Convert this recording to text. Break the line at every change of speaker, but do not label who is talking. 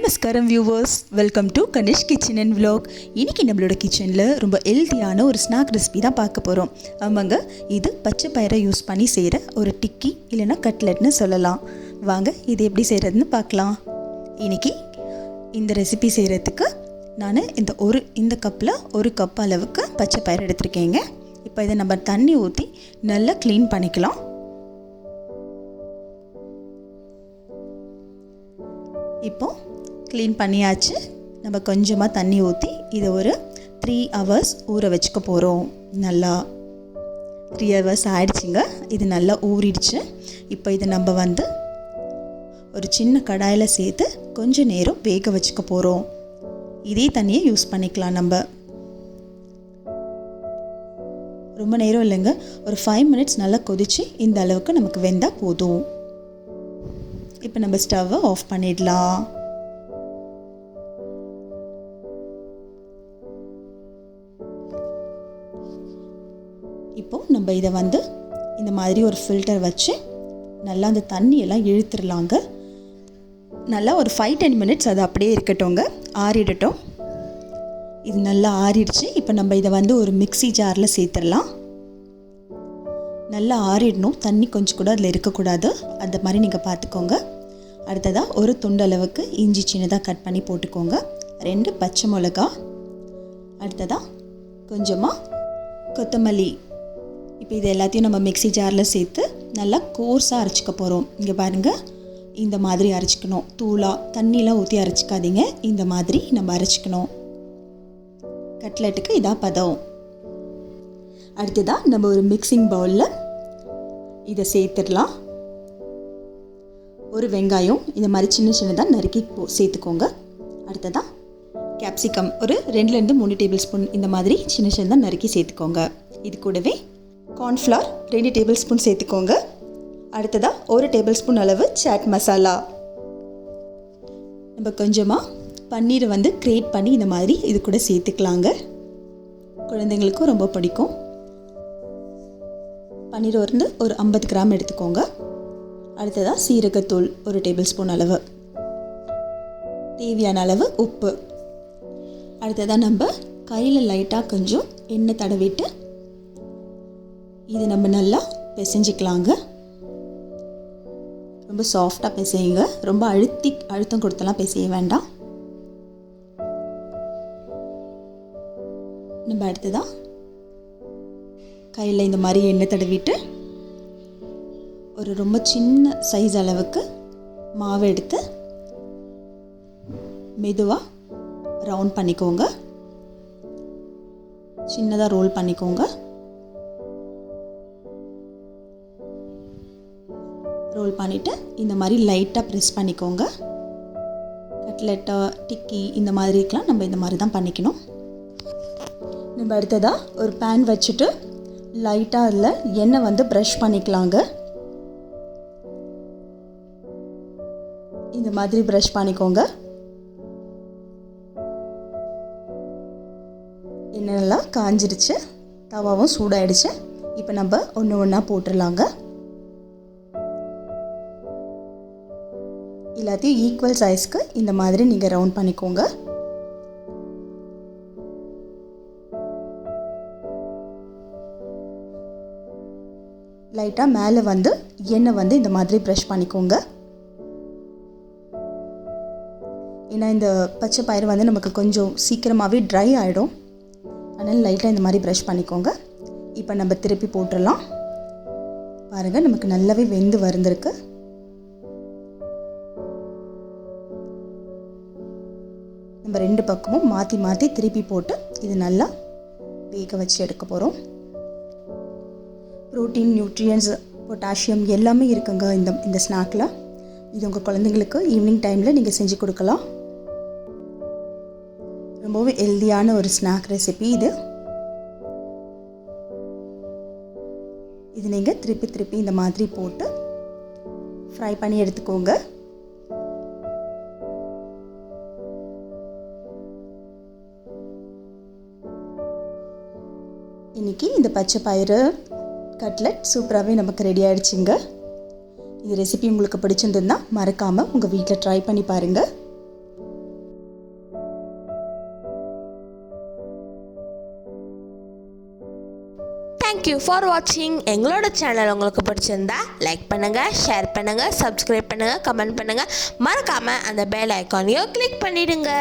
நமஸ்காரம் viewers, welcome to Kanishk kitchen and vlog. இன்றைக்கி நம்மளோட கிச்சனில் ரொம்ப ஹெல்த்தியான ஒரு ஸ்நாக் ரெசிபி தான் பார்க்க போகிறோம். ஆமாங்க, இது பச்சை பயிரை யூஸ் பண்ணி செய்கிற ஒரு டிக்கி இல்லைன்னா கட்லெட்னு சொல்லலாம். வாங்க இது எப்படி செய்கிறதுன்னு பார்க்கலாம். இன்றைக்கி இந்த ரெசிபி செய்கிறதுக்கு நான் இந்த கப்பில் ஒரு கப் அளவுக்கு பச்சை பயிர் எடுத்திருக்கேங்க. இப்போ இதை நம்ம தண்ணி ஊற்றி நல்லா க்ளீன் பண்ணிக்கலாம். இப்போ க்ளீன் பண்ணியாச்சு. நம்ம கொஞ்சமாக தண்ணி ஊற்றி இதை ஒரு 3 hours ஊற வச்சுக்க போகிறோம். நல்லா 3 hours ஆயிடுச்சுங்க. இது நல்லா ஊறிடுச்சு. இப்போ இதை நம்ம ஒரு சின்ன கடாயில் சேர்த்து கொஞ்சம் நேரம் வேக வச்சுக்க போகிறோம். இதே தண்ணியை யூஸ் பண்ணிக்கலாம். நம்ம ரொம்ப நேரம் இல்லைங்க, ஒரு 5 minutes நல்லா கொதித்து இந்த அளவுக்கு நமக்கு வெந்தால் போதும். இப்போ நம்ம ஸ்டவ்வை ஆஃப் பண்ணிடலாம். இப்போது நம்ம இதை இந்த மாதிரி ஒரு ஃபில்டர் வச்சு நல்லா அந்த தண்ணியெல்லாம் இழுத்துடலாங்க. நல்லா ஒரு 5-10 minutes அது அப்படியே இருக்கட்டும்ங்க, ஆறிடட்டும். இது நல்லா ஆறிடுச்சு. இப்போ நம்ம இதை ஒரு மிக்ஸி ஜாரில் சேர்த்துடலாம். நல்லா ஆறிடணும், தண்ணி கொஞ்சம் கூட அதில் இருக்கக்கூடாது. அந்த மாதிரி நீங்கள் பார்த்துக்கோங்க. அடுத்ததாக ஒரு துண்டளவுக்கு இஞ்சி சின்னதாக கட் பண்ணி போட்டுக்கோங்க. 2 பச்சை மிளகா, அடுத்ததாக கொஞ்சமாக கொத்தமல்லி. இப்போ இது எல்லாத்தையும் நம்ம மிக்ஸி ஜாரில் சேர்த்து நல்லா கோர்ஸாக அரைச்சிக்க போகிறோம். இங்கே பாருங்கள், இந்த மாதிரி அரைச்சிக்கணும். தூளாக தண்ணியெலாம் ஊற்றி அரைச்சிக்காதீங்க, இந்த மாதிரி நம்ம அரைச்சிக்கணும். கட்லெட்டுக்கு இதாக பதம். அடுத்ததாக நம்ம ஒரு மிக்சிங் பவுலில் இதை சேர்த்துடலாம். ஒரு வெங்காயம் இந்த மாதிரி சின்ன சின்னதாக நறுக்கி சேர்த்துக்கோங்க. அடுத்ததாக கேப்சிகம் ஒரு 2-3 tablespoon இந்த மாதிரி சின்ன சின்னதாக நறுக்கி சேர்த்துக்கோங்க. இது கூடவே கார்ன்ஃப்ளவர் 2 tablespoon சேர்த்துக்கோங்க. அடுத்ததாக 1 tablespoon அளவு சாட் மசாலா. நம்ம கொஞ்சமாக பன்னீரை கிரேட் பண்ணி இந்த மாதிரி இது கூட சேர்த்துக்கலாங்க. குழந்தைங்களுக்கும் ரொம்ப பிடிக்கும். பன்னீர் ஒரு 50 கிராம் எடுத்துக்கோங்க. அடுத்ததாக சீரகத்தூள் 1 tablespoon அளவு, தேவையான அளவு உப்பு. அடுத்ததாக நம்ம கையில் லைட்டாக கொஞ்சம் எண்ணெய் தடவிட்டு இது நம்ம நல்லா பிசைஞ்சிக்கலாங்க. ரொம்ப சாஃப்டாக பிசையுங்க, ரொம்ப அழுத்தம் கொடுத்தலாம் பிசைய வேண்டாம். நம்ம அடுத்ததாக கையில் இந்த மாதிரி எண்ணெய் தடவிட்டு ஒரு ரொம்ப சின்ன சைஸ் அளவுக்கு மாவு எடுத்து மெதுவாக ரவுண்ட் பண்ணிக்கோங்க. சின்னதாக ரோல் பண்ணிக்கோங்க. ரோல் பண்ணிவிட்டு இந்த மாதிரி லைட்டாக ப்ரெஸ் பண்ணிக்கோங்க. கட்லெட்டை டிக்கி இந்த மாதிரிக்கெலாம் நம்ம இந்த மாதிரி தான் பண்ணிக்கணும். நம்ம அடுத்ததாக ஒரு பேன் வச்சுட்டு லைட்டாக அதில் எண்ணெய் ப்ரஷ் பண்ணிக்கலாங்க. இந்த மாதிரி ப்ரஷ் பண்ணிக்கோங்க. எண்ணெய் நல்லா காஞ்சிடுச்சு, தவாவும் சூடாயிடுச்சு. இப்போ நம்ம ஒன்று ஒன்றா போட்டுடலாங்க. எல்லாத்தையும் ஈக்குவல் சைஸ்க்கு இந்த மாதிரி நீங்கள் ரவுண்ட் பண்ணிக்கோங்க. லைட்டாக மேலே எண்ணெய் இந்த மாதிரி ப்ரஷ் பண்ணிக்கோங்க. ஏன்னா இந்த பச்சை பயிர் நமக்கு கொஞ்சம் சீக்கிரமாகவே ட்ரை ஆகிடும். அதனால் லைட்டாக இந்த மாதிரி ப்ரஷ் பண்ணிக்கோங்க. இப்போ நம்ம திருப்பி போட்டுடலாம். பாருங்கள், நமக்கு நல்லாவே வெந்து வந்திருக்கு. நம்ம 2 பக்கமும் மாற்றி மாற்றி திருப்பி போட்டு இது நல்லா வேக வச்சு எடுக்க போகிறோம். ப்ரோட்டீன், நியூட்ரியன்ஸ், பொட்டாசியம் எல்லாமே இருக்குங்க இந்த ஸ்நாக்கில். இது உங்கள் குழந்தைங்களுக்கு ஈவினிங் டைமில் நீங்கள் செஞ்சு கொடுக்கலாம். ரொம்பவே ஹெல்தியான ஒரு ஸ்நாக் ரெசிபி இது. இது நீங்கள் திருப்பி இந்த மாதிரி போட்டு ஃப்ரை பண்ணி எடுத்துக்கோங்க. இன்றைக்கி இந்த பச்சை பயிறு கட்லெட் சூப்பராகவே நமக்கு ரெடி ஆகிடுச்சிங்க. இந்த ரெசிபி உங்களுக்கு பிடிச்சிருந்ததுன்னா மறக்காமல் உங்கள் வீட்டில் ட்ரை பண்ணி பாருங்கள்.
தேங்க்யூ ஃபார் வாட்சிங். எங்களோட சேனல் உங்களுக்கு பிடிச்சிருந்தா லைக் பண்ணுங்கள், ஷேர் பண்ணுங்கள், சப்ஸ்கிரைப் பண்ணுங்கள், கமெண்ட் பண்ணுங்கள். மறக்காமல் அந்த பெல் ஐக்கானையும் கிளிக் பண்ணிவிடுங்க.